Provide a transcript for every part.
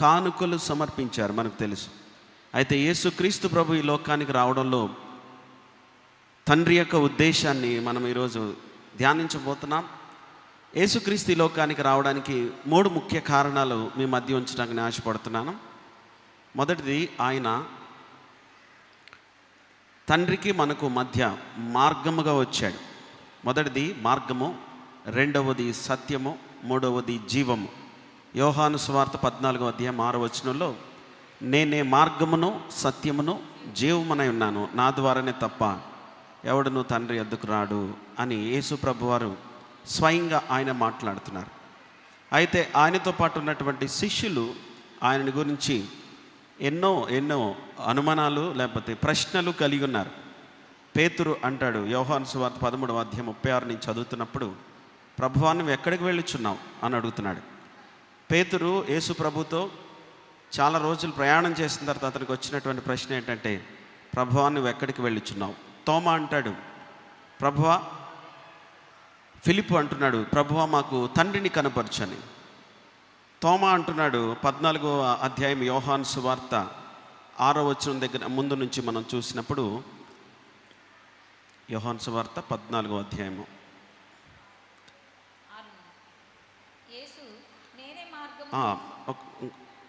కానుకలు సమర్పించారు, మనకు తెలుసు. అయితే యేసుక్రీస్తు ప్రభు ఈ లోకానికి రావడంలో తండ్రి యొక్క ఉద్దేశాన్ని మనం ఈరోజు ధ్యానించబోతున్నాం. యేసుక్రీస్తు ఈ లోకానికి రావడానికి 3 ముఖ్య కారణాలు మీ మధ్య ఉంచడానికి నేను ఆశపడుతున్నాను. మొదటిది, ఆయన తండ్రికి మనకు మధ్య మార్గముగా వచ్చాడు. మొదటిది మార్గము, రెండవది సత్యము, మూడవది జీవము. యోహాను సువార్త 14వ అధ్యాయం 6వ వచనంలో, నేనే మార్గమును సత్యమును జీవమునై ఉన్నాను, నా ద్వారానే తప్ప ఎవడును తండ్రి యొద్దకు రాడు అని యేసు ప్రభువారు స్వయంగా ఆయన మాట్లాడుతున్నారు. అయితే ఆయనతో పాటు ఉన్నటువంటి శిష్యులు ఆయనని గురించి ఎన్నో అనుమానాలు లేకపోతే ప్రశ్నలు కలిగి ఉన్నారు. పేతురు అంటాడు, యోహాను సువార్త 13వ అధ్యాయం 36 నుంచి చదువుతున్నప్పుడు, ప్రభువా నువ్వు ఎక్కడికి వెళ్ళుచున్నావు అని అడుగుతున్నాడు. పేతురు యేసు ప్రభుతో చాలా రోజులు ప్రయాణం చేసిన తర్వాత అతనికి వచ్చినటువంటి ప్రశ్న ఏంటంటే, ప్రభువా నువ్వు ఎక్కడికి వెళ్ళుచున్నావు? తోమా అంటాడు, ప్రభువా, ఫిలిప్పు అంటున్నాడు, ప్రభువా మాకు తండ్రిని కనపరచని. తోమా అంటున్నాడు, 14వ అధ్యాయం యోహాను సువార్త 6వ వచనం దగ్గర ముందు నుంచి మనం చూసినప్పుడు, యోహాను సువార్త 14వ అధ్యాయము,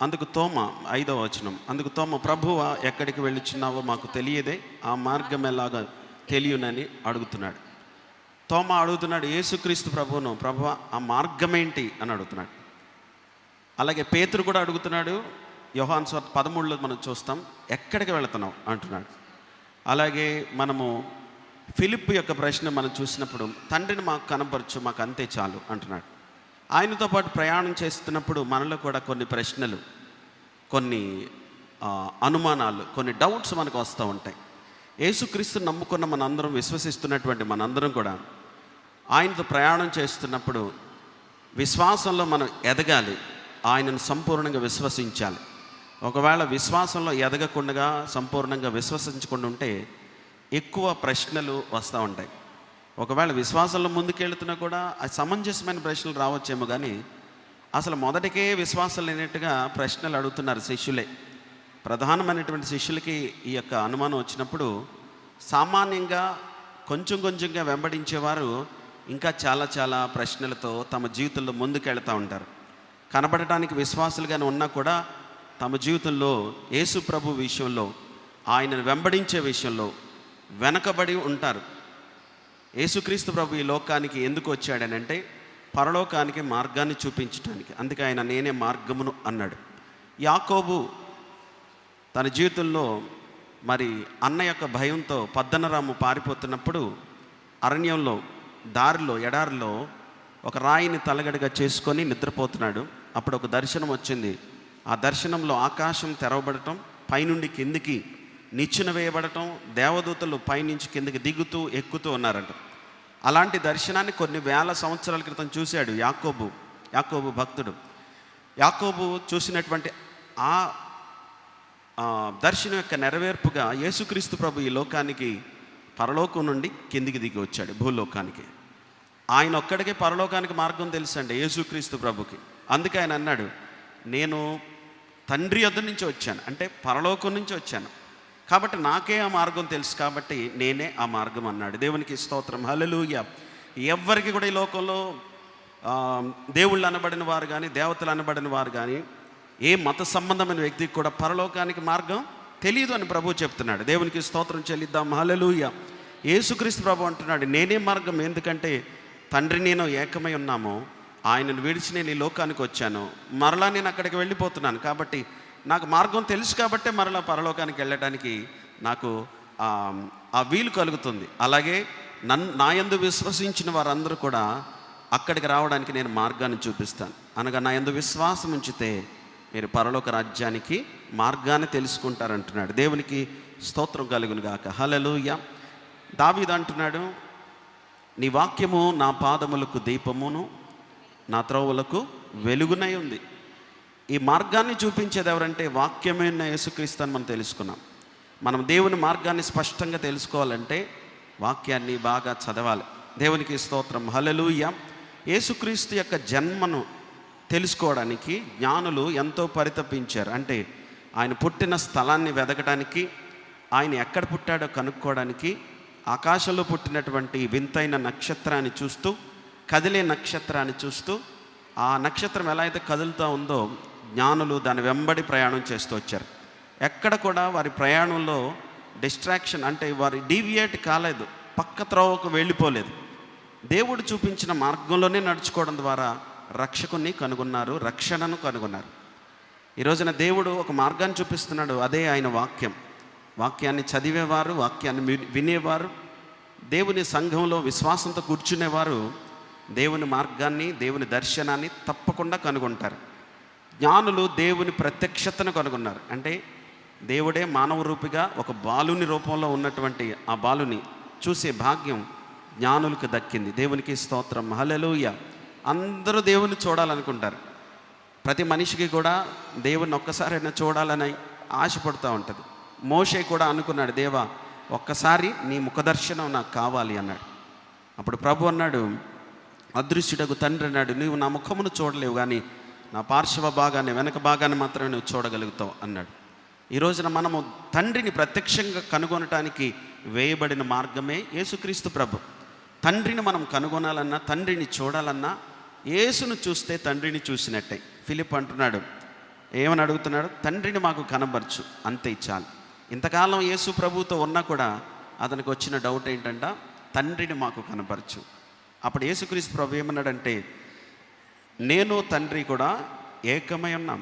అందుకు తోమా 5వ వచనం, అందుకు తోమా, ప్రభువా ఎక్కడికి వెళ్ళుచున్నావో మాకు తెలియదే, ఆ మార్గం ఎలాగా తెలియనని అడుగుతున్నాడు. తోమా అడుగుతున్నాడు యేసుక్రీస్తు ప్రభువును, ప్రభువా ఆ మార్గం ఏంటి అని అడుగుతున్నాడు. అలాగే పేతురు కూడా అడుగుతున్నాడు. యోహాను సువార్త 13లో మనం చూస్తాం, ఎక్కడికి వెళుతున్నావు అంటున్నాడు. అలాగే మనము ఫిలిప్పు యొక్క ప్రశ్న మనం చూసినప్పుడు, తండ్రిని మాకు కనపరచు, మాకు అంతే చాలు అంటున్నాడు. ఆయనతో పాటు ప్రయాణం చేస్తున్నప్పుడు మనలో కూడా కొన్ని ప్రశ్నలు, కొన్ని అనుమానాలు, కొన్ని డౌట్స్ మనకు వస్తూ ఉంటాయి. యేసుక్రీస్తుని నమ్ముకున్న మనందరం, విశ్వసిస్తున్నటువంటి మనందరం కూడా ఆయనతో ప్రయాణం చేస్తున్నప్పుడు విశ్వాసంలో మనం ఎదగాలి, ఆయనను సంపూర్ణంగా విశ్వసించాలి. ఒకవేళ విశ్వాసంలో ఎదగకుండా సంపూర్ణంగా విశ్వసించకుండా ఉంటే ఎక్కువ ప్రశ్నలు వస్తూ ఉంటాయి. ఒకవేళ విశ్వాసంలో ముందుకెళ్తున్నా కూడా అది సమంజసమైన ప్రశ్నలు రావచ్చేమో, కానీ అసలు మొదటికే విశ్వాసం లేనట్టుగా ప్రశ్నలు అడుగుతున్నారు శిష్యులే. ప్రధానమైనటువంటి శిష్యులకి ఈ యొక్క అనుమానం వచ్చినప్పుడు సామాన్యంగా కొంచెంగా వెంబడించేవారు ఇంకా చాలా ప్రశ్నలతో తమ జీవితంలో ముందుకెళ్తూ ఉంటారు. కనబడటానికి విశ్వాసులుగానే ఉన్నా కూడా తమ జీవితంలో యేసు ప్రభు విషయంలో, ఆయనను వెంబడించే విషయంలో వెనకబడి ఉంటారు. యేసుక్రీస్తు ప్రభు ఈ లోకానికి ఎందుకు వచ్చాడనంటే పరలోకానికి మార్గాన్ని చూపించడానికి. అందుకే ఆయన నేనే మార్గమును అన్నాడు. యాకోబు తన జీవితంలో మరి అన్న యొక్క భయంతో పద్దనరాము పారిపోతున్నప్పుడు అరణ్యంలో దారిలో ఎడారిలో ఒక రాయిని తలగడగా చేసుకొని నిద్రపోతున్నాడు. అప్పుడు ఒక దర్శనం వచ్చింది. ఆ దర్శనంలో ఆకాశం తెరవబడటం, పైనుండి కిందికి నిచ్చెన వేయబడటం, దేవదూతలు పైనుంచి కిందికి దిగుతూ ఎక్కుతూ ఉన్నారంట. అలాంటి దర్శనాన్ని కొన్ని వేల సంవత్సరాల క్రితం చూశాడు యాకోబు భక్తుడు. యాకోబు చూసినటువంటి ఆ దర్శనం యొక్క నెరవేర్పుగా యేసుక్రీస్తు ప్రభు ఈ లోకానికి పరలోకం నుండి కిందికి దిగి వచ్చాడు భూలోకానికి. ఆయన ఒక్కడికే పరలోకానికి మార్గం తెలుసండి యేసుక్రీస్తు ప్రభుకి. అందుకే ఆయన అన్నాడు, నేను తండ్రి యొద్ద నుంచి వచ్చాను, అంటే పరలోకం నుంచి వచ్చాను కాబట్టి నాకే ఆ మార్గం తెలుసు, కాబట్టి నేనే ఆ మార్గం అన్నాడు. దేవునికి స్తోత్రం, హల్లెలూయా. ఎవ్వరికి కూడా ఈ లోకంలో దేవుళ్ళు అనబడిన వారు కానీ, దేవతలు అనబడిన వారు కానీ, ఏ మత సంబంధమైన వ్యక్తికి కూడా పరలోకానికి మార్గం తెలియదు అని ప్రభు చెప్తున్నాడు. దేవునికి స్తోత్రం చెల్లిద్దాం, హల్లెలూయా. యేసుక్రీస్తు ప్రభు అంటున్నాడు, నేనే మార్గం. ఎందుకంటే తండ్రి నేను ఏకమై ఉన్నాము, ఆయనను విడిచి నేను ఈ లోకానికి వచ్చాను, మరలా నేను అక్కడికి వెళ్ళిపోతున్నాను. కాబట్టి నాకు మార్గం తెలుసు కాబట్టి మరలా పరలోకానికి వెళ్ళడానికి నాకు ఆ వీలు కలుగుతుంది. అలాగే నా యందు విశ్వసించిన వారందరూ కూడా అక్కడికి రావడానికి నేను మార్గాన్ని చూపిస్తాను. అనగా నా యందు విశ్వాసం ఉంచితే మీరు పరలోక రాజ్యానికి మార్గాన్ని తెలుసుకుంటారంటున్నాడు. దేవునికి స్తోత్రం కలుగును గాక, హల్లెలూయా. దావీదు అంటున్నాడు, నీ వాక్యము నా పాదములకు దీపమును నా త్రోవలకు వెలుగునై ఉంది. ఈ మార్గాన్ని చూపించేది ఎవరంటే వాక్యమే యేసుక్రీస్తు అని మనం తెలుసుకున్నాం. మనం దేవుని మార్గాన్ని స్పష్టంగా తెలుసుకోవాలంటే వాక్యాన్ని బాగా చదవాలి. దేవునికి స్తోత్రం, హల్లెలూయా. యేసుక్రీస్తు యొక్క జన్మను తెలుసుకోవడానికి జ్ఞానులు ఎంతో పరితపించారు. అంటే ఆయన పుట్టిన స్థలాన్ని వెదకడానికి, ఆయన ఎక్కడ పుట్టాడో కనుక్కోవడానికి, ఆకాశంలో పుట్టినటువంటి వింతైన నక్షత్రాన్ని చూస్తూ, కదిలే నక్షత్రాన్ని చూస్తూ, ఆ నక్షత్రం ఎలా అయితే కదులుతూ ఉందో జ్ఞానులు దాని వెంబడి ప్రయాణం చేస్తూ వచ్చారు. ఎక్కడ కూడా వారి ప్రయాణంలో డిస్ట్రాక్షన్, అంటే వారి డీవియేట్ కాలేదు, పక్క త్రోవకు వెళ్ళిపోలేదు. దేవుడు చూపించిన మార్గంలోనే నడుచుకోవడం ద్వారా రక్షకుని కనుగొన్నారు, రక్షణను కనుగొన్నారు. ఈ రోజున దేవుడు ఒక మార్గాన్ని చూపిస్తున్నాడు, అదే ఆయన వాక్యం. వాక్యాన్ని చదివేవారు, వాక్యాన్ని వినేవారు, దేవుని సంఘంలో విశ్వాసంతో కూర్చునేవారు దేవుని మార్గాన్ని, దేవుని దర్శనాన్ని తప్పకుండా కనుగొంటారు. జ్ఞానులు దేవుని ప్రత్యక్షతను కనుగొన్నారు. అంటే దేవుడే మానవ రూపిగా ఒక బాలుని రూపంలో ఉన్నటువంటి ఆ బాలుని చూసే భాగ్యం జ్ఞానులకు దక్కింది. దేవునికి స్తోత్రం, హల్లెలూయా. అందరూ దేవుని చూడాలనుకుంటారు. ప్రతి మనిషికి కూడా దేవుని ఒక్కసారైనా చూడాలని ఆశపడుతూ ఉంటుంది. మోషే కూడా అనుకున్నాడు, దేవా ఒక్కసారి నీ ముఖదర్శనం నాకు కావాలి అన్నాడు. అప్పుడు ప్రభు అన్నాడు, అదృశ్యుడకు తండ్రి అన్నాడు, నువ్వు నా ముఖమును చూడలేవు, కానీ నా పార్శ్వ భాగాన్ని, వెనక భాగాన్ని మాత్రమే నువ్వు చూడగలుగుతావు అన్నాడు. ఈ రోజున మనము తండ్రిని ప్రత్యక్షంగా కనుగొనటానికి వేయబడిన మార్గమే యేసుక్రీస్తు ప్రభు. తండ్రిని మనం కనుగొనాలన్నా, తండ్రిని చూడాలన్నా యేసును చూస్తే తండ్రిని చూసినట్టే. ఫిలిప్ అంటున్నాడు, ఏమని అడుగుతున్నాడు, తండ్రిని మాకు కనబరచు, అంతే చాలు. ఇంతకాలం యేసు ప్రభువుతో ఉన్నా కూడా అతనికి వచ్చిన డౌట్ ఏంటంట, తండ్రిని మాకు కనబరచు. అప్పుడు యేసుక్రీస్తు ప్రభు ఏమన్నాడంటే, నేను తండ్రి కూడా ఏకమై ఉన్నాం.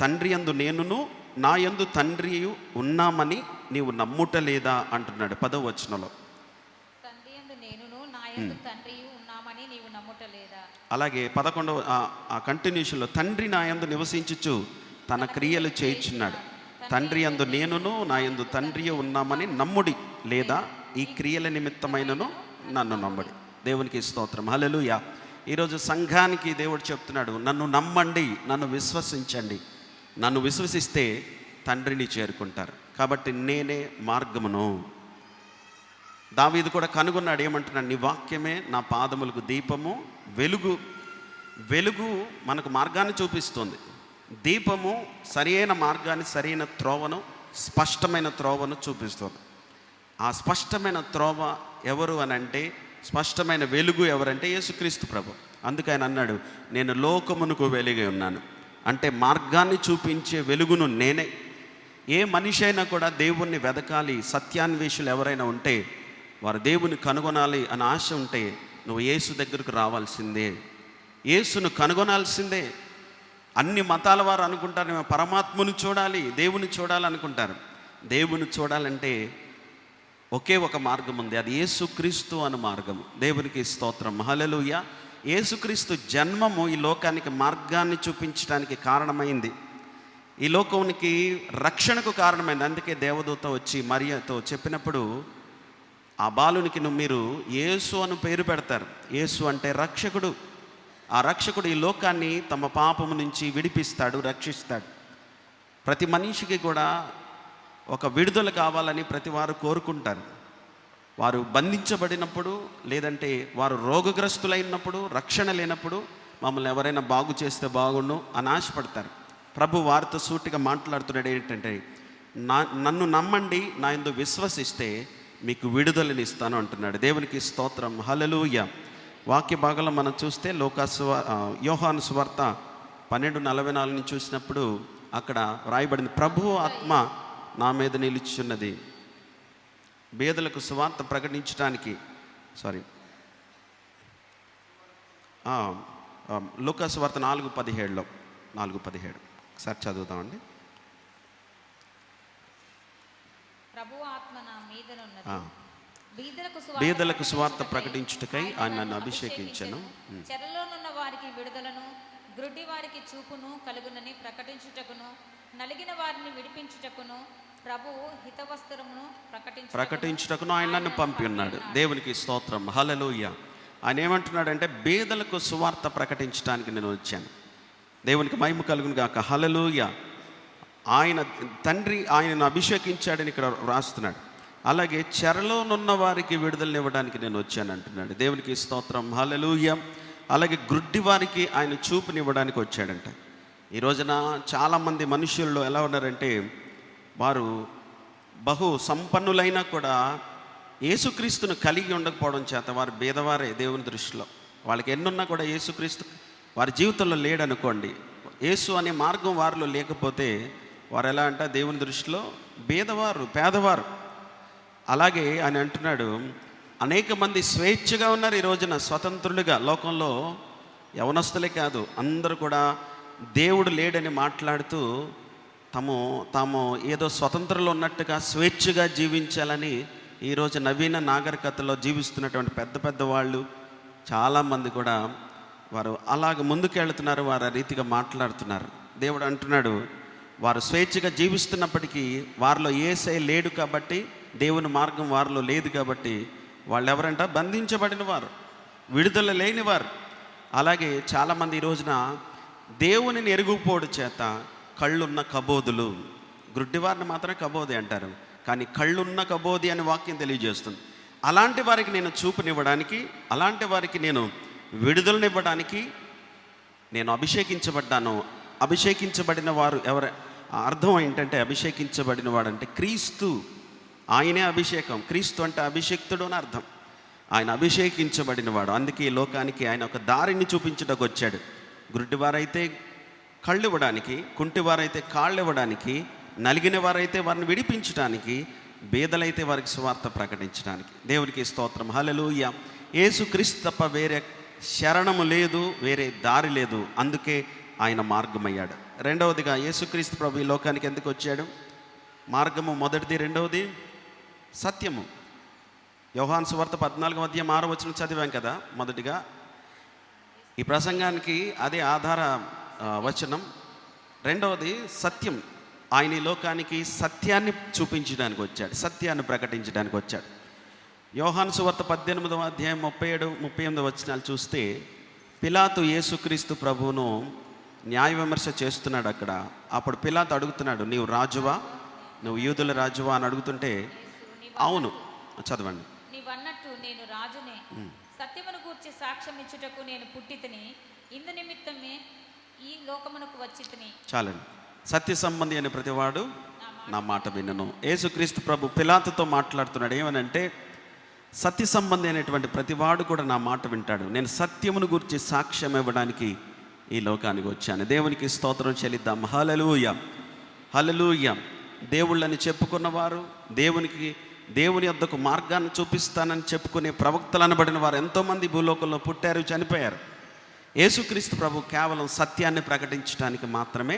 తండ్రి యందు నేనును, నా యందు తండ్రి ఉన్నామని నీవు నమ్ముట లేదా అంటున్నాడు 10వ వచనంలో. అలాగే 11వ ఆ కంటిన్యూషన్లో, తండ్రి నా యందు నివసించుచు తన క్రియలు చేయుచున్నాడు. తండ్రి యందు నేనును, నా యందు తండ్రి ఉన్నామని నమ్ముడి, లేదా ఈ క్రియల నిమిత్తమైనను నన్ను నమ్ముడి. దేవునికి స్తోత్రం, హల్లెలూయా. ఈరోజు సంఘానికి దేవుడు చెప్తున్నాడు, నన్ను నమ్మండి, నన్ను విశ్వసించండి. నన్ను విశ్వసిస్తే తండ్రిని చేరుకుంటారు. కాబట్టి నేనే మార్గమును. దావీదు కూడా కనుగొన్నాడు, ఏమంటున్నాడు, నీ వాక్యమే నా పాదములకు దీపము, వెలుగు. వెలుగు మనకు మార్గాన్ని చూపిస్తుంది. దీపము సరైన మార్గాన్ని, సరైన త్రోవను, స్పష్టమైన త్రోవను చూపిస్తుంది. ఆ స్పష్టమైన త్రోవ ఎవరు అని అంటే, స్పష్టమైన వెలుగు ఎవరంటే యేసుక్రీస్తు ప్రభు. అందుకే ఆయన అన్నాడు, నేను లోకమునకు వెలుగై ఉన్నాను. అంటే మార్గాన్ని చూపించే వెలుగును నేనే. ఏ మనిషి అయినా కూడా దేవుణ్ణి వెదకాలి, సత్యాన్వేషులు ఎవరైనా ఉంటే, వారు దేవుని కనుగొనాలి అని ఆశ ఉంటే నువ్వు యేసు దగ్గరకు రావాల్సిందే, యేసును కనుగొనాల్సిందే. అన్ని మతాల వారు అనుకుంటారు, మేము పరమాత్మను చూడాలి, దేవుని చూడాలనుకుంటారు. దేవుని చూడాలంటే ఒకే ఒక మార్గం ఉంది, అది యేసుక్రీస్తు అను మార్గము. దేవునికి స్తోత్రం, హల్లెలూయా. యేసుక్రీస్తు జన్మము ఈ లోకానికి మార్గాన్ని చూపించడానికి కారణమైంది, ఈ లోకానికి రక్షణకు కారణమైంది. అందుకే దేవదూత వచ్చి మరియతో చెప్పినప్పుడు, ఆ బాలునికి మీరు యేసు అని పేరు పెడతారు. యేసు అంటే రక్షకుడు. ఆ రక్షకుడు ఈ లోకాన్ని తమ పాపము నుంచి విడిపిస్తాడు, రక్షిస్తాడు. ప్రతి మనిషికి కూడా ఒక విడుదల కావాలని ప్రతి వారు కోరుకుంటారు. వారు బంధించబడినప్పుడు, లేదంటే వారు రోగగ్రస్తులైనప్పుడు, రక్షణ లేనప్పుడు మమ్మల్ని ఎవరైనా బాగు చేస్తే బాగుండు అని ఆశపడతారు. ప్రభు వారితో సూటిగా మాట్లాడుతున్నాడు ఏంటంటే, నన్ను నమ్మండి, నా యందు విశ్వసిస్తే మీకు విడుదలని ఇస్తాను అంటున్నాడు. దేవునికి స్తోత్రం, హల్లెలూయా. వాక్య భాగంలో మనం చూస్తే యోహాను సువార్త 12:44 చూసినప్పుడు అక్కడ రాయబడింది, ప్రభు ఆత్మ నా మీద నిలుచున్నది, బేదలకు సువార్త ప్రకటించడానికి. లూకా సువార్త 4:17 4:17 ఒకసారి చదువుతామండి. బీదలకు సువార్త ప్రకటించుటకై ఆయన నన్ను అభిషేకించను, చెరలోనున్న వారికి విడుదలను, గ్రుడ్డి వారికి చూపును కలుగునని ప్రకటించుటకును, నలిగిన వారిని విడిపించుటకును, ప్రభువు హితవస్త్రమును ప్రకటించుటకును ఆయన నన్ను పంపి ఉన్నాడు. దేవునికి స్తోత్రం, హల్లెలూయా. ఆయన ఏమంటున్నాడంటే, బీదలకు సువార్త ప్రకటించడానికి నేను వచ్చాను. దేవునికి మహిమ కలుగును గాక, హల్లెలూయా. ఆయన తండ్రి ఆయనను అభిషేకించాడని ఇక్కడ రాస్తున్నాడు. అలాగే చెరలోనున్న వారికి విడుదలనివ్వడానికి నేను వచ్చాను అంటున్నాడు. దేవునికి స్తోత్రం, హల్లెలూయా. అలాగే గ్రుడ్డి వారికి ఆయన చూపునివ్వడానికి వచ్చాడంట. ఈ రోజున చాలామంది మనుషుల్లో ఎలా ఉన్నారంటే, వారు బహు సంపన్నులైనా కూడా యేసుక్రీస్తును కలిగి ఉండకపోవడం చేత వారు బీదవారే దేవుని దృష్టిలో. వాళ్ళకి ఎన్నున్నా కూడా యేసుక్రీస్తు వారి జీవితంలో లేడనుకోండి, యేసు అనే మార్గం వారిలో లేకపోతే వారు ఎలా అంటే దేవుని దృష్టిలో బీదవారు, పేదవారు. అలాగే ఆయన అంటున్నాడు, అనేక మంది స్వేచ్ఛగా ఉన్నారు ఈ రోజున, స్వతంత్రులుగా లోకంలో. యవనస్తులే కాదు, అందరూ కూడా దేవుడు లేడని మాట్లాడుతూ తాము ఏదో స్వతంత్రంలో ఉన్నట్టుగా స్వేచ్ఛగా జీవించాలని ఈరోజు నవీన నాగరికతలో జీవిస్తున్నటువంటి పెద్ద పెద్ద వాళ్ళు చాలామంది కూడా వారు అలాగ ముందుకెళ్తున్నారు, వారు ఆ రీతిగా మాట్లాడుతున్నారు. దేవుడు అంటున్నాడు, వారు స్వేచ్ఛగా జీవిస్తున్నప్పటికీ వారిలో యేసయ్య లేడు కాబట్టి, దేవుని మార్గం వారిలో లేదు కాబట్టి వాళ్ళు ఎవరంట? బంధించబడిన వారు, విడుదల లేనివారు. అలాగే చాలామంది ఈ రోజున దేవునిని ఎరుగుపోడు చేత కళ్ళున్న కబోదులు, గ్రుడ్డివారిని మాత్రమే కబోది అంటారు, కానీ కళ్ళున్న కబోది అని వాక్యం తెలియజేస్తుంది. అలాంటి వారికి నేను చూపునివ్వడానికి, అలాంటి వారికి నేను విడుదలనివ్వడానికి నేను అభిషేకించబడ్డాను. అభిషేకించబడిన వారు ఎవరు? అర్థం ఏంటంటే, అభిషేకించబడిన వాడంటే క్రీస్తు, ఆయనే అభిషేకం. క్రీస్తు అంటే అభిషేక్తుడు అని అర్థం. ఆయన అభిషేకించబడినవాడు. అందుకే ఈ లోకానికి ఆయన ఒక దారిని చూపించడానికి వచ్చాడు. గుడ్డివారైతే కళ్ళు ఇవ్వడానికి, కుంటివారైతే కాళ్ళు ఇవ్వడానికి, నలిగిన వారైతే వారిని విడిపించడానికి, బీదలైతే వారికి సువార్త ప్రకటించడానికి. దేవునికి స్తోత్రం, హల్లెలూయా. యేసుక్రీస్తు తప్ప వేరే శరణము లేదు, వేరే దారి లేదు. అందుకే ఆయన మార్గమయ్యాడు. రెండవదిగా యేసుక్రీస్తు ప్రభు ఈ లోకానికి ఎందుకు వచ్చాడు? మార్గము మొదటిది, రెండవది సత్యము. యోహాను సువార్త 14:6 చదివాం కదా మొదటిగా. ఈ ప్రసంగానికి అదే ఆధార వచనం. రెండవది సత్యం. ఆయన ఈ లోకానికి సత్యాన్ని చూపించడానికి వచ్చాడు, సత్యాన్ని ప్రకటించడానికి వచ్చాడు. యోహాను సువార్త 18:37-38 చూస్తే, పిలాతు యేసుక్రీస్తు ప్రభువును న్యాయ విమర్శ చేస్తున్నాడు అక్కడ. అప్పుడు పిలాతు అడుగుతున్నాడు, నీవు రాజువా, నువ్వు యూదుల రాజువా అని అడుగుతుంటే, అవును, చదవండి. నీవన్నట్టు నేను రాజునే, సత్యమును గూర్చి సాక్ష్యం ఇచ్చుటకు నేను పుట్టితిని, ఇందు నిమిత్తమే ఈ లోకమునకు వచ్చితిని. చాలండి. సత్య సంబంధి అనే ప్రతివాడు నా మాట వినను. యేసుక్రీస్తు ప్రభు పిలాతుతో మాట్లాడుతున్నాడు. ఏమనంటే, సత్య సంబంధి అనేటువంటి ప్రతివాడు కూడా నా మాట వింటాడు. నేను సత్యమును గురించి సాక్ష్యం ఇవ్వడానికి ఈ లోకానికి వచ్చాను. దేవునికి స్తోత్రం చెల్లిద్దాం. హల్లెలూయా, హల్లెలూయా. దేవుళ్ళని చెప్పుకున్నవారు, దేవుని యొద్దకు మార్గాన్ని చూపిస్తానని చెప్పుకునే ప్రవక్తలు అనబడిన వారు ఎంతోమంది భూలోకంలో పుట్టారు, చనిపోయారు. యేసుక్రీస్తు ప్రభు కేవలం సత్యాన్ని ప్రకటించడానికి మాత్రమే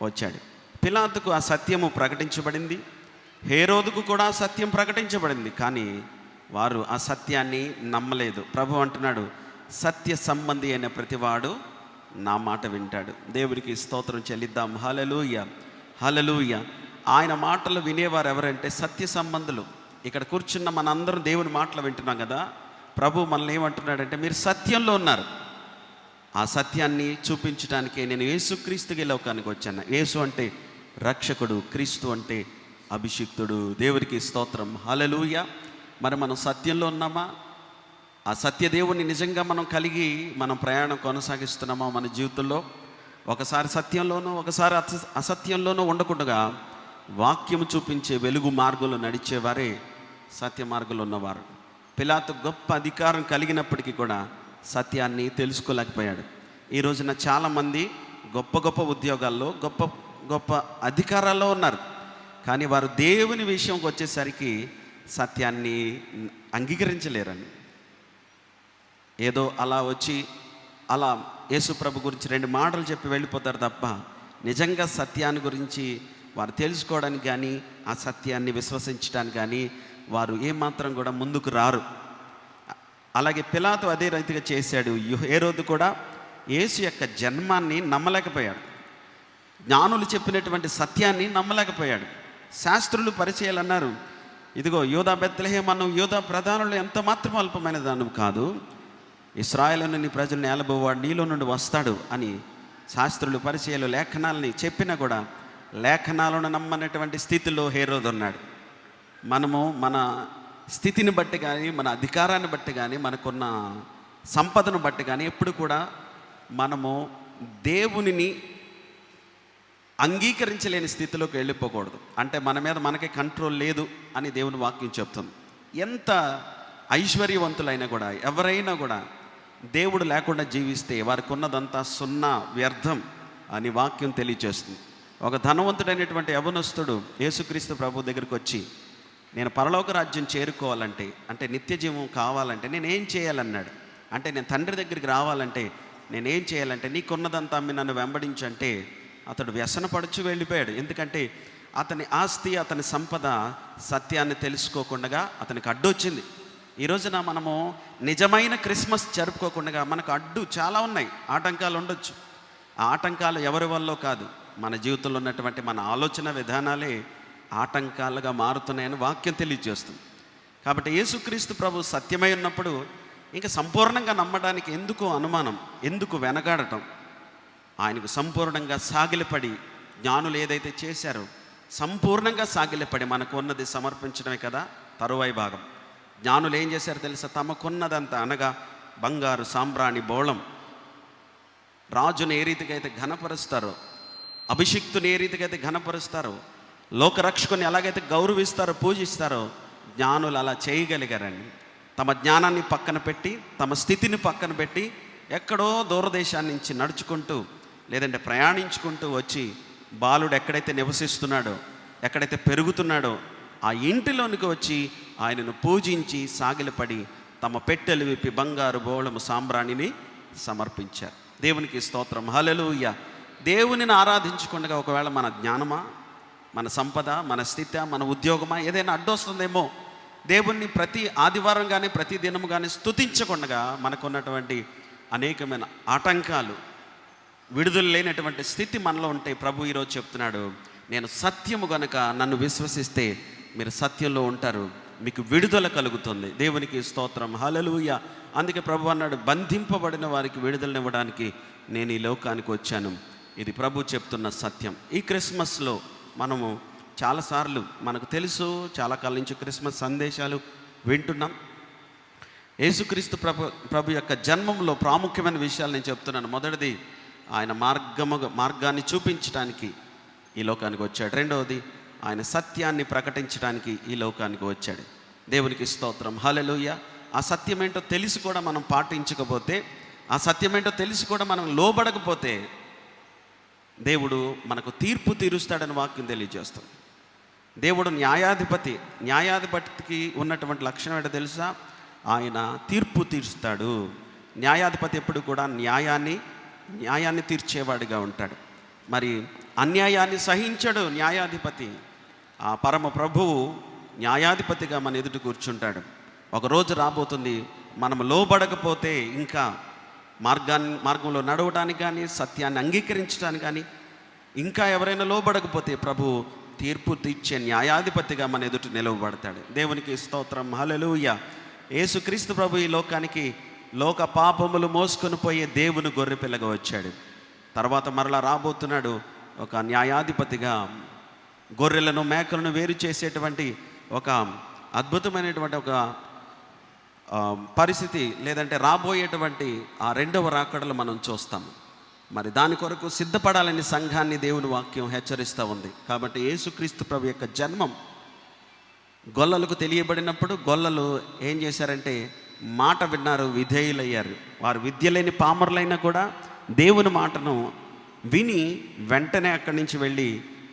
వచ్చాడు. పిలాతుకు ఆ సత్యము ప్రకటించబడింది, హేరోదుకు కూడా సత్యం ప్రకటించబడింది, కానీ వారు ఆ సత్యాన్ని నమ్మలేదు. ప్రభు అంటున్నాడు, సత్య సంబంధి అయిన ప్రతివాడు నా మాట వింటాడు. దేవునికి స్తోత్రం చెల్లిద్దాం. హల్లెలూయా, హల్లెలూయా. ఆయన మాటలు వినేవారు ఎవరంటే సత్య సంబంధులు. ఇక్కడ కూర్చున్న మనందరం దేవుని మాటలు వింటున్నాం కదా. ప్రభు మనల్ని ఏమంటున్నాడంటే, మీరు సత్యంలో ఉన్నారు. ఆ సత్యాన్ని చూపించడానికే నేను యేసుక్రీస్తుకి లోకానికి వచ్చాను. యేసు అంటే రక్షకుడు, క్రీస్తు అంటే అభిషిక్తుడు. దేవునికి స్తోత్రం, హల్లెలూయా. మరి మనం సత్యంలో ఉన్నామా? ఆ సత్యదేవుని నిజంగా మనం కలిగి మనం ప్రయాణం కొనసాగిస్తున్నామా మన జీవితంలో? ఒకసారి సత్యంలోనూ ఒకసారి అసత్యంలోనూ ఉండకుండా వాక్యము చూపించే వెలుగు మార్గంలో నడిచేవారే సత్య మార్గంలో ఉన్నవారు. పిలాతు గొప్ప అధికారం కలిగినప్పటికీ కూడా సత్యాన్ని తెలుసుకోలేకపోయాడు. ఈ రోజున చాలామంది గొప్ప గొప్ప ఉద్యోగాల్లో, గొప్ప గొప్ప అధికారాల్లో ఉన్నారు, కానీ వారు దేవుని విషయంకి వచ్చేసరికి సత్యాన్ని అంగీకరించలేరండి. ఏదో అలా వచ్చి అలా యేసు ప్రభు గురించి 2 మాటలు చెప్పి వెళ్ళిపోతారు తప్ప నిజంగా సత్యాన్ని గురించి వారు తెలుసుకోవడానికి కానీ, ఆ సత్యాన్ని విశ్వసించడానికి కానీ వారు ఏమాత్రం కూడా ముందుకు రారు. అలాగే పిలాతు అదే రీతిగా చేశాడు. హేరోదు కూడా యేసు యొక్క జన్మాన్ని నమ్మలేకపోయాడు, జ్ఞానులు చెప్పినటువంటి సత్యాన్ని నమ్మలేకపోయాడు. శాస్త్రులు పరిచయాలు అన్నారు, ఇదిగో యోధా బెత్లెహేము అను యోధా ప్రధానులు ఎంత మాత్రం అల్పమైన దానం కాదు, ఇశ్రాయేలును నీ ప్రజలను ఏలబోవాడు నీలో నుండి వస్తాడు అని శాస్త్రులు పరిచయాలు లేఖనాలని చెప్పినా కూడా లేఖనాలను నమ్మనటువంటి స్థితిలో హేరోదు ఉన్నాడు. మనము మన స్థితిని బట్టి కానీ, మన అధికారాన్ని బట్టి కానీ, మనకున్న సంపదను బట్టి కానీ ఎప్పుడు కూడా మనము దేవునిని అంగీకరించలేని స్థితిలోకి వెళ్ళిపోకూడదు. అంటే మన మీద మనకి కంట్రోల్ లేదు అని దేవుని వాక్యం చెప్తుంది. ఎంత ఐశ్వర్యవంతులైనా కూడా, ఎవరైనా కూడా దేవుడు లేకుండా జీవిస్తే వారికి ఉన్నదంతా సున్నా, వ్యర్థం అని వాక్యం తెలియజేస్తుంది. ఒక ధనవంతుడైనటువంటి యవనస్తుడు యేసుక్రీస్తు ప్రభు దగ్గరికి వచ్చి, నేను పరలోక రాజ్యం చేరుకోవాలంటే, అంటే నిత్య జీవం కావాలంటే నేనేం చేయాలన్నాడు. అంటే నేను తండ్రి దగ్గరికి రావాలంటే నేనేం చేయాలంటే, నీకున్నదంతా అమ్మి నన్ను వెంబడించంటే అతడు వ్యసనపడుచు వెళ్ళిపోయాడు. ఎందుకంటే అతని ఆస్తి, అతని సంపద సత్యాన్ని తెలుసుకోకుండా అతనికి అడ్డొచ్చింది. ఈ రోజున మనము నిజమైన క్రిస్మస్ జరుపుకోకుండా మనకు అడ్డు చాలా ఉన్నాయి, ఆటంకాలు ఉండొచ్చు. ఆ ఆటంకాలు ఎవరి వల్ల కాదు, మన జీవితంలో ఉన్నటువంటి మన ఆలోచన విధానాలే ఆటంకాలుగా మారుతున్నాయని వాక్యం తెలియజేస్తుంది. కాబట్టి యేసుక్రీస్తు ప్రభు సత్యమై ఉన్నప్పుడు ఇంకా సంపూర్ణంగా నమ్మడానికి ఎందుకు అనుమానం, ఎందుకు వెనకాడటం? ఆయనకు సంపూర్ణంగా సాగిలపడి, జ్ఞానులు ఏదైతే చేశారో సంపూర్ణంగా సాగిలపడి మనకు ఉన్నది సమర్పించడమే కదా తరువాయి భాగం. జ్ఞానులు ఏం చేశారు తెలుసా? తమకున్నదంతా, అనగా బంగారు, సాంబ్రాణి, బోళం, రాజును ఏ రీతిగా అయితే ఘనపరుస్తారో, అభిషిక్తుని ఏ రీతిగా అయితే ఘనపరుస్తారో, లోకరక్షకుని ఎలాగైతే గౌరవిస్తారో, పూజిస్తారో, జ్ఞానులు అలా చేయగలిగారండి. తమ జ్ఞానాన్ని పక్కన పెట్టి, తమ స్థితిని పక్కన పెట్టి, ఎక్కడో దూరదేశాన్ని నుంచి నడుచుకుంటూ లేదంటే ప్రయాణించుకుంటూ వచ్చి బాలుడు ఎక్కడైతే నివసిస్తున్నాడో, ఎక్కడైతే పెరుగుతున్నాడో ఆ ఇంటిలోనికి వచ్చి ఆయనను పూజించి సాగిలపడి తమ పెట్టెలు విప్పి బంగారు, బోళము, సాంబ్రాణిని సమర్పించారు. దేవునికి స్తోత్రం, హల్లెలూయా. దేవునిని ఆరాధించకుండా ఒకవేళ మన జ్ఞానమా, మన సంపద, మన స్థితి, మన ఉద్యోగమా ఏదైనా అడ్డొస్తుందేమో, దేవుణ్ణి ప్రతి ఆదివారం కానీ ప్రతి దినము కానీ స్తుతించకుండా మనకున్నటువంటి అనేకమైన ఆటంకాలు, విడుదల లేనటువంటి స్థితి మనలో ఉంటాయి. ప్రభు ఈరోజు చెప్తున్నాడు, నేను సత్యము గనుక నన్ను విశ్వసిస్తే మీరు సత్యంలో ఉంటారు, మీకు విడుదల కలుగుతుంది. దేవునికి స్తోత్రం, హల్లెలూయా. అందుకే ప్రభు అన్నాడు, బంధింపబడిన వారికి విడుదలనివ్వడానికి నేను ఈ లోకానికి వచ్చాను. ఇది ప్రభు చెప్తున్న సత్యం. ఈ క్రిస్మస్లో మనము చాలాసార్లు, మనకు తెలుసు, చాలా కాలం నుంచి క్రిస్మస్ సందేశాలు వింటున్నాం. యేసుక్రీస్తు ప్రభు యొక్క జన్మంలో ప్రాముఖ్యమైన విషయాలు నేను చెప్తున్నాను. మొదటిది, ఆయన మార్గాన్ని చూపించడానికి ఈ లోకానికి వచ్చాడు. రెండవది, ఆయన సత్యాన్ని ప్రకటించడానికి ఈ లోకానికి వచ్చాడు. దేవునికి స్తోత్రం, హల్లెలూయా. ఆ సత్యం ఏంటో తెలిసి కూడా మనం పాటించకపోతే, ఆ సత్యం ఏంటో తెలిసి కూడా మనం లోబడకపోతే దేవుడు మనకు తీర్పు తీరుస్తాడని వాక్యం తెలియజేస్తుంది. దేవుడు న్యాయాధిపతి. న్యాయాధిపతికి ఉన్నటువంటి లక్షణం ఏంటో తెలుసా? ఆయన తీర్పు తీరుస్తాడు. న్యాయాధిపతి ఎప్పుడు కూడా న్యాయాన్ని తీర్చేవాడిగా ఉంటాడు. మరి అన్యాయాన్ని సహించడు న్యాయాధిపతి. ఆ పరమ ప్రభువు న్యాయాధిపతిగా మన ఎదుట కూర్చుంటాడు. ఒకరోజు రాబోతుంది, మనం లోబడకపోతే, ఇంకా మార్గంలో నడవడానికి కానీ, సత్యాన్ని అంగీకరించడానికి కానీ, ఇంకా ఎవరైనా లోబడకపోతే ప్రభు తీర్పు తీర్చే న్యాయాధిపతిగా మన ఎదుట నిలవబడతాడు. దేవునికి స్తోత్రం, హల్లెలూయా. యేసుక్రీస్తు ప్రభు ఈ లోకానికి లోక పాపములు మోసుకొని పోయే దేవుని గొర్రెపిల్లగా వచ్చాడు. తర్వాత మరలా రాబోతున్నాడు ఒక న్యాయాధిపతిగా. గొర్రెలను, మేకలను వేరు చేసేటువంటి ఒక అద్భుతమైనటువంటి ఒక పరిస్థితి, లేదంటే రాబోయేటువంటి ఆ రెండవ రాకడలు మనం చూస్తాం. మరి దాని కొరకు సిద్ధపడాలని సంఘాన్ని దేవుని వాక్యం హెచ్చరిస్తూ ఉంది. కాబట్టి యేసుక్రీస్తు ప్రభు యొక్క జన్మం గొల్లలకు తెలియబడినప్పుడు గొల్లలు ఏం చేశారంటే మాట విన్నారు, విధేయులయ్యారు. వారు విద్య లేని పామరులైనా కూడా దేవుని మాటను విని వెంటనే అక్కడి నుంచి వెళ్ళి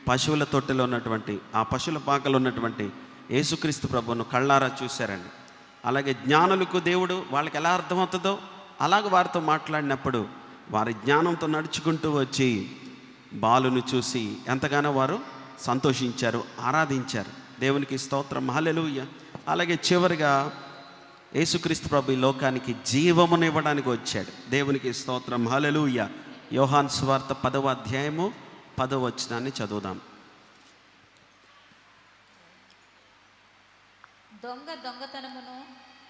పశువుల తొట్టెలో ఉన్నటువంటి, ఆ పశువుల పాకలో ఉన్నటువంటి యేసుక్రీస్తు ప్రభువును కళ్ళారా చూశారండి. అలాగే జ్ఞానులకు దేవుడు వాళ్ళకి ఎలా అర్థమవుతుందో అలాగ వారితో మాట్లాడినప్పుడు వారి జ్ఞానంతో నడుచుకుంటూ వచ్చి బాలును చూసి ఎంతగానో వారు సంతోషించారు, ఆరాధించారు. దేవునికి స్తోత్రం, హల్లెలూయా. అలాగే చివరిగా యేసుక్రీస్తు ప్రభు ఈ లోకానికి జీవమునివ్వడానికి వచ్చాడు. దేవునికి స్తోత్రం, హల్లెలూయా. యోహాను సువార్త 10వ అధ్యాయము 10వ వచనాన్ని చదువుదాం. దొంగతనమును,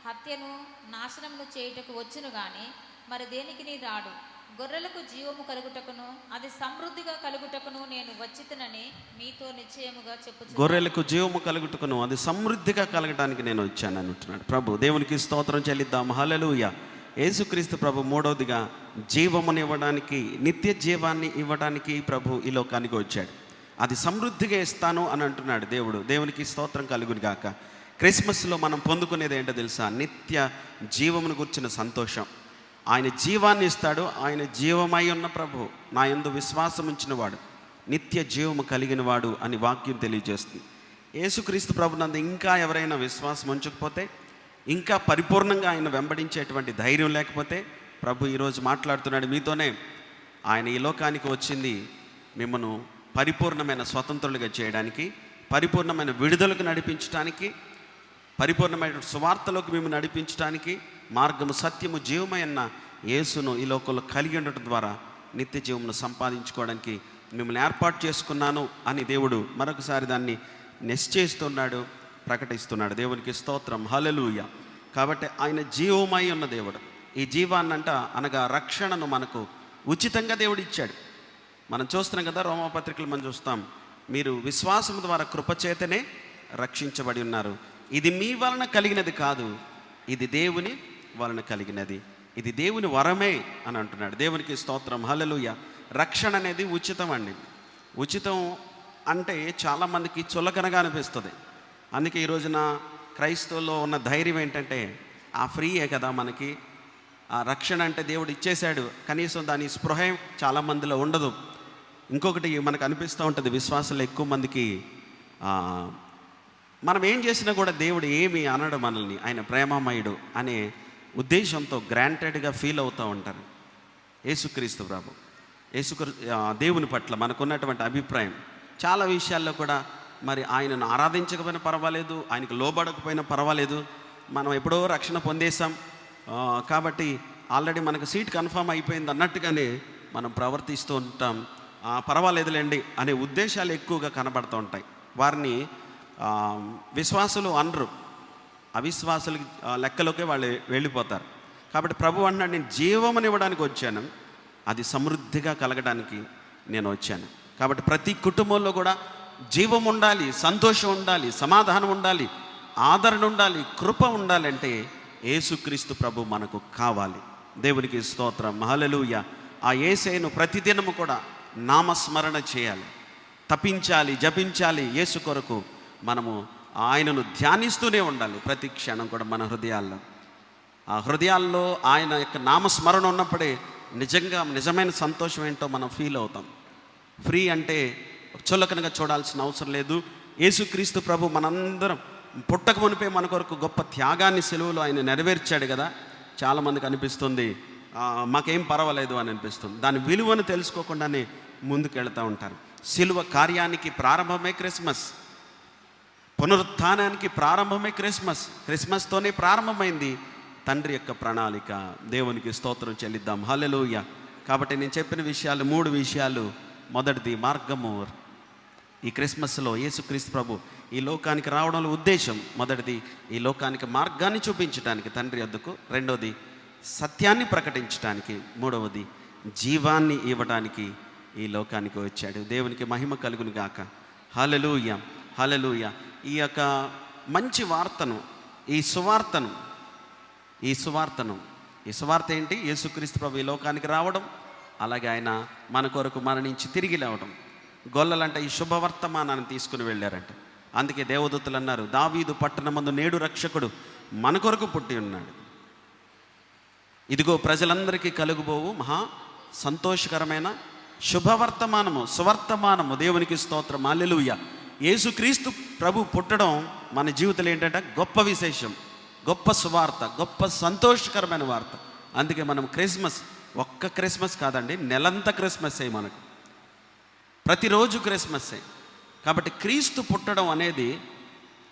హత్యను, నాశనమును చేయుటకు వచ్చును గాని మరి దేనికి నీ రాడు. గొర్రెలకు జీవము కలుగుటకును అది సమృద్ధిగా కలుగుటకును నేను వచ్చితినని మీతో నిశ్చయముగా చెప్పుచున్నాను. గొర్రెలకు జీవము కలుగుటకును అది సమృద్ధిగా కలగడానికి నేను వచ్చాను అంటున్నాడు ప్రభు. దేవునికి స్తోత్రం చెల్లిద్దాం, హల్లెలూయా. యేసుక్రీస్తు ప్రభు మూడవదిగా జీవమునివ్వడానికి, నిత్య జీవాన్ని ఇవ్వడానికి ప్రభు ఈ లోకానికి వచ్చాడు. అది సమృద్ధిగా ఇస్తాను అని అంటున్నాడు దేవుడు. దేవునికి స్తోత్రం కలుగును గాక. క్రిస్మస్లో మనం పొందుకునేది ఏంటో తెలుసా? నిత్య జీవమును గుర్చిన సంతోషం. ఆయన జీవాన్ని ఇస్తాడు. ఆయన జీవమై ఉన్న ప్రభు, నా యందు విశ్వాసం ఉంచినవాడు నిత్య జీవము కలిగిన వాడు అని వాక్యం తెలియజేస్తుంది. యేసుక్రీస్తు ప్రభునందు ఇంకా ఎవరైనా విశ్వాసం ఉంచకపోతే, ఇంకా పరిపూర్ణంగా ఆయన వెంబడించేటువంటి ధైర్యం లేకపోతే, ప్రభు ఈరోజు మాట్లాడుతున్నాడు మీతోనే. ఆయన ఈ లోకానికి వచ్చింది మిమ్మను పరిపూర్ణమైన స్వతంత్రులుగా చేయడానికి, పరిపూర్ణమైన విడుదలకు నడిపించడానికి, పరిపూర్ణమైన సువార్తలోకి మేము నడిపించడానికి, మార్గము సత్యము జీవమైన యేసును ఈ లోకంలో కలిగి ఉండటం ద్వారా నిత్య జీవమును సంపాదించుకోవడానికి మిమ్మల్ని ఏర్పాటు చేసుకున్నాను అని దేవుడు మరొకసారి దాన్ని నిశ్చయిస్తున్నాడు, ప్రకటిస్తున్నాడు. దేవునికి స్తోత్రం, హల్లెలూయా. కాబట్టి ఆయన జీవమై ఉన్న దేవుడు. ఈ జీవాన్నంట అనగా రక్షణను మనకు ఉచితంగా దేవుడు ఇచ్చాడు. మనం చూస్తున్నాం కదా, రోమాపత్రికలు మనం చూస్తాం, మీరు విశ్వాసం ద్వారా కృపచేతనే రక్షించబడి ఉన్నారు. ఇది మీ వలన కలిగినది కాదు, ఇది దేవుని వలన కలిగినది, ఇది దేవుని వరమే అని అంటున్నాడు. దేవునికి స్తోత్రం, హల్లెలూయా. రక్షణ అనేది ఉచితం అండి. ఉచితం అంటే చాలామందికి చులకనగా అనిపిస్తుంది. అందుకే ఈ రోజున క్రైస్తవుల్లో ఉన్న ధైర్యం ఏంటంటే, ఆ ఫ్రీయే కదా మనకి, ఆ రక్షణ అంటే దేవుడు ఇచ్చేశాడు, కనీసం దాని స్పృహ చాలామందిలో ఉండదు. ఇంకొకటి మనకు అనిపిస్తూ ఉంటుంది, విశ్వాసాలు ఎక్కువ మందికి మనం ఏం చేసినా కూడా దేవుడు ఏమి అనడు మనల్ని, ఆయన ప్రేమమయుడు అనే ఉద్దేశంతో గ్రాంటెడ్గా ఫీల్ అవుతూ ఉంటారు. యేసుక్రీస్తు ప్రభు, దేవుని పట్ల మనకున్నటువంటి అభిప్రాయం చాలా విషయాల్లో కూడా, మరి ఆయనను ఆరాధించకపోయినా పర్వాలేదు, ఆయనకు లోబడకపోయినా పర్వాలేదు, మనం ఎప్పుడో రక్షణ పొందేశాం కాబట్టి ఆల్రెడీ మనకు సీట్ కన్ఫర్మ్ అయిపోయింది అన్నట్టుగానే మనం ప్రవర్తిస్తూ ఉంటాం. పర్వాలేదులేండి అనే ఉద్దేశాలు ఎక్కువగా కనబడుతూ ఉంటాయి. వారిని విశ్వాసులు అనరు, అవిశ్వాసులు లెక్కలోకే వాళ్ళు వెళ్ళిపోతారు. కాబట్టి ప్రభు అన్నాడు, నేను జీవమునివ్వడానికి వచ్చాను, అది సమృద్ధిగా కలగడానికి నేను వచ్చాను. కాబట్టి ప్రతి కుటుంబంలో కూడా జీవం ఉండాలి, సంతోషం ఉండాలి, సమాధానం ఉండాలి, ఆదరణ ఉండాలి, కృప ఉండాలంటే యేసుక్రీస్తు ప్రభు మనకు కావాలి. దేవునికి స్తోత్రం, హల్లెలూయా. ఆ యేసయ్యను ప్రతిదినము కూడా నామస్మరణ చేయాలి, తపించాలి, జపించాలి. యేసు కొరకు మనము ఆయనను ధ్యానిస్తూనే ఉండాలి ప్రతి క్షణం కూడా మన హృదయాల్లో. ఆ హృదయాల్లో ఆయన యొక్క నామస్మరణ ఉన్నప్పుడే నిజమైన సంతోషం ఏంటో మనం ఫీల్ అవుతాం. ఫ్రీ అంటే చులకనగా చూడాల్సిన అవసరం లేదు. యేసుక్రీస్తు ప్రభు మనందరం పుట్టక మునిపే మన కొరకు గొప్ప త్యాగాన్ని సెలువులో ఆయన నెరవేర్చాడు కదా. చాలామందికి అనిపిస్తుంది మాకేం పర్వాలేదు అని అనిపిస్తుంది. దాని విలువను తెలుసుకోకుండానే ముందుకు వెళుతూ ఉంటారు. సిలువ కార్యానికి ప్రారంభమే క్రిస్మస్, పునరుత్థానానికి ప్రారంభమే క్రిస్మస్. క్రిస్మస్తోనే ప్రారంభమైంది తండ్రి యొక్క ప్రణాళిక. దేవునికి స్తోత్రం చెల్లిద్దాం, హల్లెలూయా. కాబట్టి నేను చెప్పిన విషయాలు 3 విషయాలు. మొదటిది మార్గము. ఈ క్రిస్మస్లో యేసుక్రీస్తు ప్రభు ఈ లోకానికి రావడంలో ఉద్దేశం మొదటిది ఈ లోకానికి మార్గాన్ని చూపించడానికి తండ్రి వద్దకు, రెండవది సత్యాన్ని ప్రకటించడానికి, మూడవది జీవాన్ని ఇవ్వడానికి ఈ లోకానికి వచ్చాడు. దేవునికి మహిమ కలుగును గాక. హల్లెలూయా, హల్లెలూయా. ఈ యొక్క మంచి వార్తను, ఈ సువార్త ఏంటి? యేసుక్రీస్తు ప్రభు ఈ లోకానికి రావడం, అలాగే ఆయన మన కొరకు మరణించి తిరిగి లేవడం. గొల్లలంట ఈ శుభవర్తమానాన్ని తీసుకుని వెళ్ళారంట. అందుకే దేవదూతలు అన్నారు, దావీదు పట్టణమందు నేడు రక్షకుడు మన కొరకు పుట్టి ఉన్నాడు. ఇదిగో ప్రజలందరికీ కలుగుబోవు మహా సంతోషకరమైన శుభవర్తమానము, సువర్తమానము. దేవునికి స్తోత్రం, హల్లెలూయా. యేసుక్రీస్తు ప్రభు పుట్టడం మన జీవితంలో ఏంటంటే గొప్ప విశేషం, గొప్ప సువార్త, గొప్ప సంతోషకరమైన వార్త. అందుకే మనం క్రిస్మస్, ఒక్క క్రిస్మస్ కాదండి, నెలంతా క్రిస్మస్సే, మనకు ప్రతిరోజు క్రిస్మస్సే. కాబట్టి క్రీస్తు పుట్టడం అనేది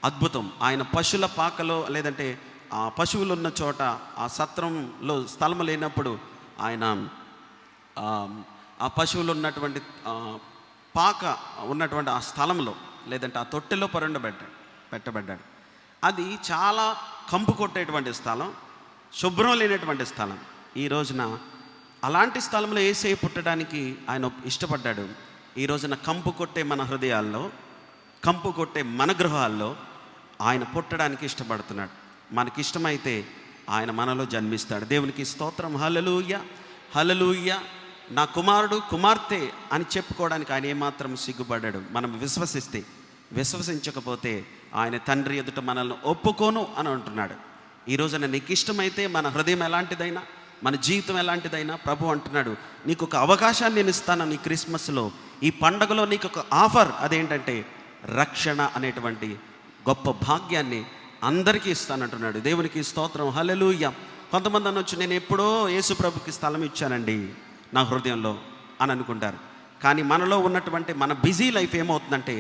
అద్భుతం. ఆయన పశువుల పాకలో, లేదంటే ఆ పశువులు ఉన్న చోట, ఆ సత్రంలో స్థలం లేనప్పుడు ఆయన ఆ పశువులు ఉన్నటువంటి పాక ఉన్నటువంటి ఆ స్థలంలో, లేదంటే ఆ తొట్టెలో పెట్టబడ్డాడు. అది చాలా కంపు కొట్టేటువంటి స్థలం, శుభ్రం లేనటువంటి స్థలం. ఈ రోజున అలాంటి స్థలంలో యేసయ్య పుట్టడానికి ఆయన ఇష్టపడ్డాడు. ఈ రోజున కంపు కొట్టే మన హృదయాల్లో, కంపు కొట్టే మన గృహాల్లో ఆయన పుట్టడానికి ఇష్టపడుతున్నాడు. మనకిష్టమైతే ఆయన మనలో జన్మిస్తాడు. దేవునికి స్తోత్రం. హల్లెలూయా, హల్లెలూయా. నా కుమారుడు కుమార్తె అని చెప్పుకోవడానికి ఆయన ఏమాత్రం సిగ్గుపడ్డాడు. మనం విశ్వసిస్తే, విశ్వసించకపోతే ఆయన తండ్రి ఎదుట మనల్ని ఒప్పుకోను అని అంటున్నాడు. ఈ రోజున నీకు ఇష్టమైతే మన హృదయం ఎలాంటిదైనా, మన జీవితం ఎలాంటిదైనా ప్రభు అంటున్నాడు, నీకు ఒక అవకాశాన్ని నేను ఇస్తాను. నీ క్రిస్మస్లో, ఈ పండగలో నీకు ఒక ఆఫర్. అదేంటంటే రక్షణ అనేటువంటి గొప్ప భాగ్యాన్ని అందరికీ ఇస్తానంటున్నాడు. దేవునికి స్తోత్రం. హల్లెలూయా. కొంతమంది అనొచ్చు, నేను ఎప్పుడో యేసు ప్రభుకి స్థలం ఇచ్చానండి నా హృదయంలో అని అనుకుంటారు. కానీ మనలో ఉన్నటువంటి మన బిజీ లైఫ్ ఏమవుతుందంటే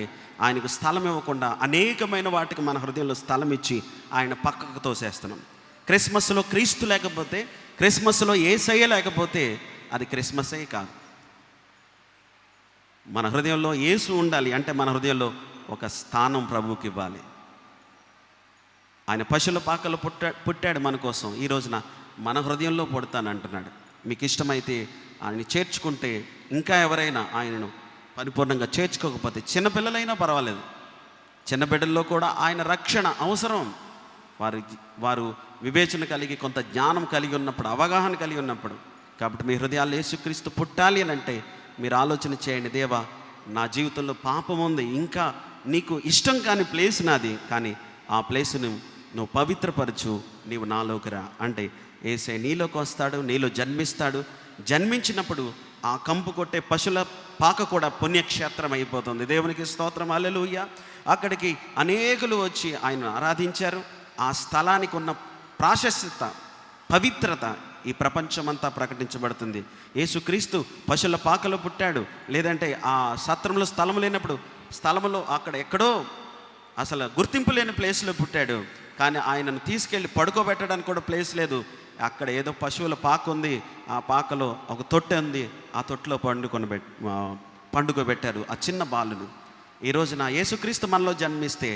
ఆయనకు స్థలం ఇవ్వకుండా అనేకమైన వాటికి మన హృదయంలో స్థలం ఇచ్చి ఆయన పక్కకు తోసేస్తున్నాం. క్రిస్మస్లో క్రీస్తు లేకపోతే, క్రిస్మస్లో యేసయ్య లేకపోతే అది క్రిస్మసే కాదు. మన హృదయంలో యేసు ఉండాలి అంటే మన హృదయంలో ఒక స్థానం ప్రభువుకి ఇవ్వాలి. ఆయన పశువుల పాకలో పుట్టాడు మన కోసం. ఈ రోజున మన హృదయంలో పుడతానంటున్నాడు. మీకు ఇష్టమైతే ఆయన్ని చేర్చుకుంటే, ఇంకా ఎవరైనా ఆయనను పరిపూర్ణంగా చేర్చుకోకపోతే, చిన్నపిల్లలైనా పర్వాలేదు, చిన్న బిడ్డల్లో కూడా ఆయన రక్షణ అవసరం. వారు వివేచన కలిగి, కొంత జ్ఞానం కలిగి ఉన్నప్పుడు, అవగాహన కలిగి ఉన్నప్పుడు. కాబట్టి మీ హృదయాల్లో యేసుక్రీస్తు పుట్టాలి అని అంటే మీరు ఆలోచన చేయండి, దేవా నా జీవితంలో పాపం ఉంది, ఇంకా నీకు ఇష్టం కాని ప్లేస్ నాది, కానీ ఆ ప్లేస్ను నువ్వు పవిత్రపరచు, నీవు నాలోకి రా అంటే యేసయ్య నీలోకి వస్తాడు, నీలో జన్మిస్తాడు. జన్మించినప్పుడు ఆ కంపు కొట్టే పశువుల పాక కూడా పుణ్యక్షేత్రం అయిపోతుంది. దేవునికి స్తోత్రం. హల్లెలూయా. అక్కడికి అనేకులు వచ్చి ఆయన ఆరాధించారు. ఆ స్థలానికి ఉన్న ప్రాశస్త్యత, పవిత్రత ఈ ప్రపంచమంతా ప్రకటించబడుతుంది. యేసుక్రీస్తు పశువుల పాకలో పుట్టాడు, లేదంటే ఆ సత్రంలో స్థలం లేనప్పుడు స్థలంలో అక్కడ ఎక్కడో అసలు గుర్తింపు లేని ప్లేస్లో పుట్టాడు. కానీ ఆయనను తీసుకెళ్ళి పడుకోబెట్టడానికి కూడా ప్లేస్ లేదు. అక్కడ ఏదో పశువుల పాక ఉంది, ఆ పాకలో ఒక తొట్టె ఉంది, ఆ తొట్టులో పండుకోబెట్టారు ఆ చిన్న బాలును. ఈ రోజున యేసుక్రీస్తు మనలో జన్మిస్తే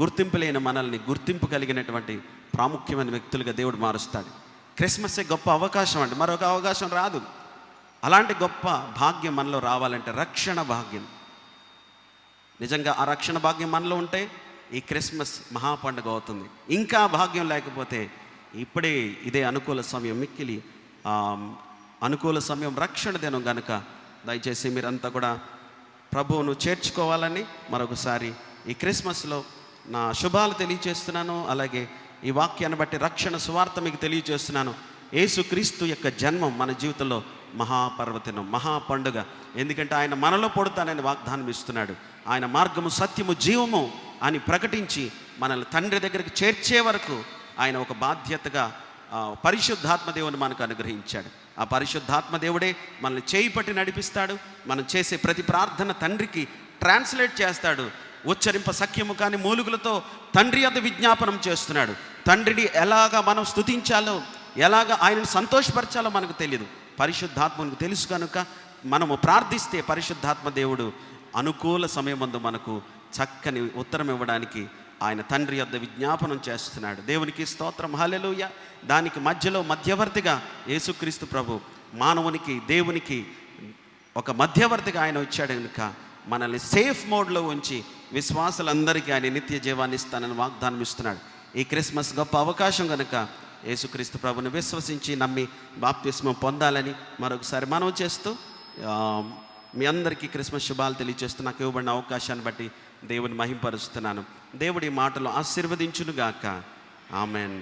గుర్తింపు లేని మనల్ని గుర్తింపు కలిగినటువంటి ప్రాముఖ్యమైన వ్యక్తులుగా దేవుడు మారుస్తాడు. క్రిస్మస్సే గొప్ప అవకాశం అండి, మరొక అవకాశం రాదు. అలాంటి గొప్ప భాగ్యం మనలో రావాలంటే రక్షణ భాగ్యం. నిజంగా ఆ రక్షణ భాగ్యం మనలో ఉంటే ఈ క్రిస్మస్ మహాపండుగ అవుతుంది. ఇంకా భాగ్యం లేకపోతే ఇప్పుడే ఇదే అనుకూల సమయం, మిక్కిలి అనుకూల సమయం, రక్షణ దినం కనుక దయచేసి మీరంతా కూడా ప్రభువును చేర్చుకోవాలని మరొకసారి ఈ క్రిస్మస్లో నా శుభాలు తెలియజేస్తున్నాను. అలాగే ఈ వాక్యాన్ని బట్టి రక్షణ సువార్త మీకు తెలియజేస్తున్నాను. యేసుక్రీస్తు యొక్క జన్మం మన జీవితంలో మహాపర్వదినం, మహాపండుగ. ఎందుకంటే ఆయన మనలో పుడతానని వాగ్దానం ఇస్తున్నాడు. ఆయన మార్గము, సత్యము, జీవము అని ప్రకటించి మనల్ని తండ్రి దగ్గరికి చేర్చే వరకు ఆయన ఒక బాధ్యతగా పరిశుద్ధాత్మ దేవుని మనకు అనుగ్రహించాడు. ఆ పరిశుద్ధాత్మ దేవుడే మనల్ని చేయి పట్టి నడిపిస్తాడు. మనం చేసే ప్రతి ప్రార్థన తండ్రికి ట్రాన్స్లేట్ చేస్తాడు. ఉచ్చరింప సఖ్యము కానీ మూలుగులతో తండ్రి యొద్ద విజ్ఞాపనం చేస్తున్నాడు. తండ్రిని ఎలాగా మనం స్తుతించాలో, ఎలాగా ఆయనను సంతోషపరచాలో మనకు తెలియదు, పరిశుద్ధాత్మకు తెలుసు. కనుక మనము ప్రార్థిస్తే పరిశుద్ధాత్మ దేవుడు అనుకూల సమయమందు మనకు చక్కని ఉత్తరం ఇవ్వడానికి ఆయన తండ్రి యొద్ద విజ్ఞాపనం చేస్తున్నాడు. దేవునికి స్తోత్రం. హల్లెలూయా. దానికి మధ్యలో మధ్యవర్తిగా యేసుక్రీస్తు ప్రభు మానవునికి దేవునికి ఒక మధ్యవర్తిగా ఆయన వచ్చాడు. కనుక మనల్ని సేఫ్ మోడ్లో ఉంచి విశ్వాసులందరికీ ఆయన నిత్య జీవాన్ని ఇస్తానని వాగ్దానం ఇస్తున్నాడు. ఈ క్రిస్మస్ గొప్ప అవకాశం కనుక యేసుక్రీస్తు ప్రభుని విశ్వసించి నమ్మి బాప్తిస్మం పొందాలని మరొకసారి మనవి చేస్తూ మీ అందరికీ క్రిస్మస్ శుభాలు తెలియజేస్తూ నాకు ఇవ్వబడిన అవకాశాన్ని బట్టి దేవుని మహింపరుస్తున్నాను. దేవుడి మాటలు ఆశీర్వదించునుగాక. ఆమెన్.